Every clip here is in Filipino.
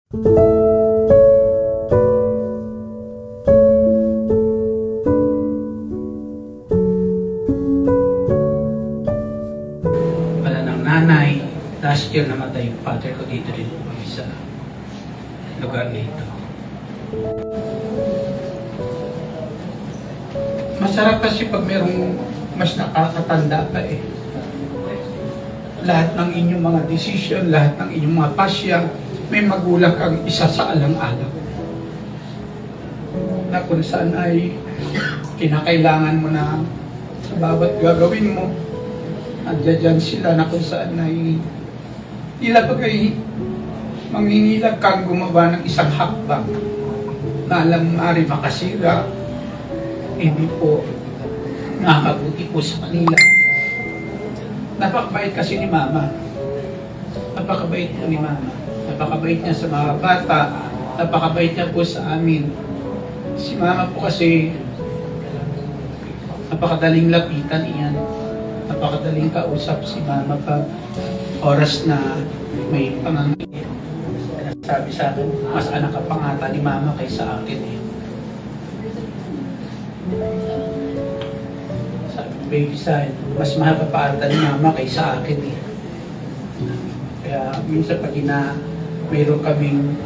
Wala ng nanay. Last year namatay yung father ko dito rin sa lugar dito. Masarap kasi pag merong mas nakakatanda ka eh. Lahat ng inyong mga decision, lahat ng inyong mga pasya, may magulang kang isa sa alang-alang. Na kung saan ay kinakailangan mo na sa bawat gagawin mo, andyan sila na kung saan ay ilabag ay mangingilag kang gumawa ng isang hakbang na alam maaari makasira, hindi po nakakabuti po sa kanila. Napakabait kasi ni Mama. Napakabait po ni Mama. Napakabait niya sa mga bata. Napakabait niya po sa amin. Si Mama po kasi napakadaling lapitan iyan. Napakadaling kausap si Mama pag oras na may pangangailangan. Sabi sa akin, mas anak ka pangata ni Mama kaysa akin eh. Sabi ko, baby side, mas mahal ka pa ata ni Mama kaysa akin eh. Kaya minsan pag mayroon kaming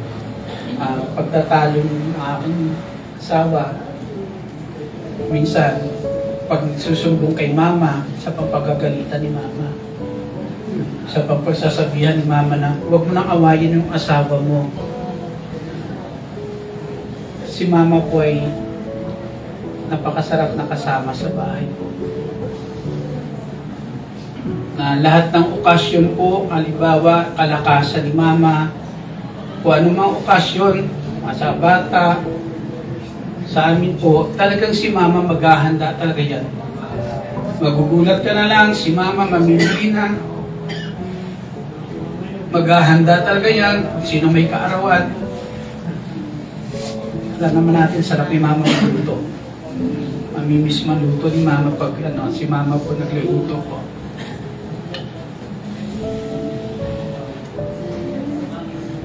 pagtatalo ng aking asawa, minsan pag susumbong kay Mama sa pagpagagalitan ni Mama, sa pagsasabihan ni Mama na huwag mo nang awayin yung asawa mo. Si Mama po ay napakasarap na kasama sa bahay po. Na lahat ng okasyon po, halimbawa, kalakasan ni Mama, kung anumang okasyon, sa bata, sa amin po, talagang si Mama maghahanda talaga yan. Magugulat ka na lang, si Mama mamimili na. Maghahanda talaga yan, sino may kaarawan. Alam naman natin, sarap ni Mama magluto. Mamimiss maluto ni Mama pag si Mama po nagluluto po.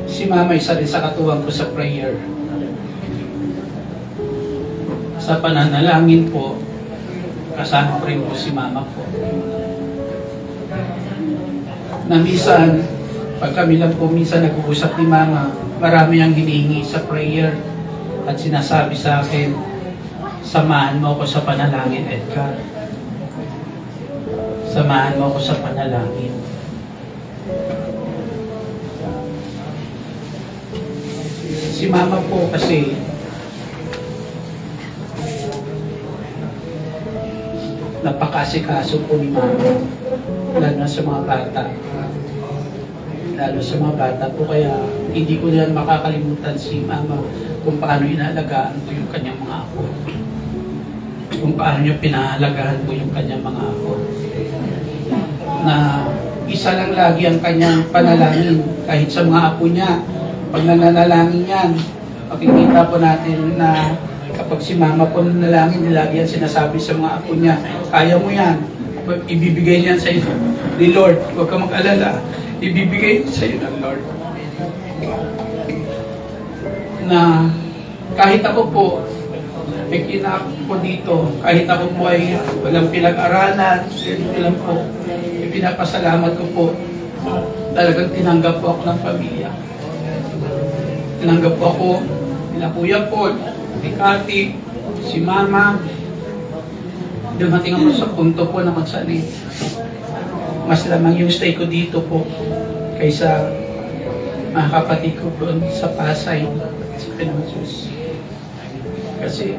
Si Mama isa rin sa katuwang ko sa prayer. Sa pananalangin po, kasama ko rin po si Mama po. Na minsan, pag kami lang po minsan nag-uusap ni Mama, marami ang hinihingi sa prayer at sinasabi sa akin, samahan mo ako sa panalangin, Edgar. Samahan mo ako sa panalangin. Si Mama po kasi napakasikaso po ni Mama, lalo na sa mga bata. Lalo sa mga bata po, kaya hindi ko yan makakalimutan si Mama kung paano inaalagaan po yung kanyang mga apo. Kung paano niya pinahalagahan po yung kanyang mga apo. Na isa lang lagi ang kanyang panalangin kahit sa mga apo niya. Pag nananalangin yan, makikita po natin na kapag si Mama po nanalangin, lagi yan sinasabi sa mga apo niya, kaya mo yan, ibibigay niyan sa iyo ni Lord, huwag ka mag-alala, ibibigay sa iyo ng Lord. Na kahit ako po, may kinako po dito, kahit ako po ay walang pinag-aralan, lang po, pinapasalamat ko po, talagang tinanggap po ako ng pamilya. Tinanggap po ako nila Kuya Paul, ni Kati, si Mama. Dumating ako sa punto po na magsanay. Mas lamang yung stay ko dito po kaysa mga kapatid ko doon sa Pasay, sa Pinansus. Kasi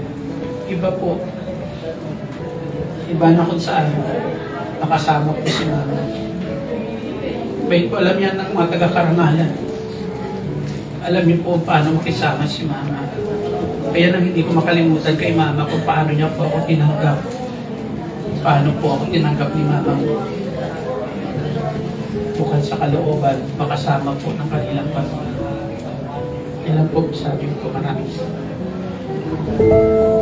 iba po, iba na kung saan nakasama ko si Mama. Bait po alam yan ng mga taga-Karangalan. Alam niyo po paano makisama si Mama. Kaya nang hindi ko makalimutan kay Mama kung paano niya po ako tinanggap. Paano po ako tinanggap ni Mama. Bukod sa kalooban, makasama po ng kanilang pamilya. Yan po sabi ko, maraming salamat.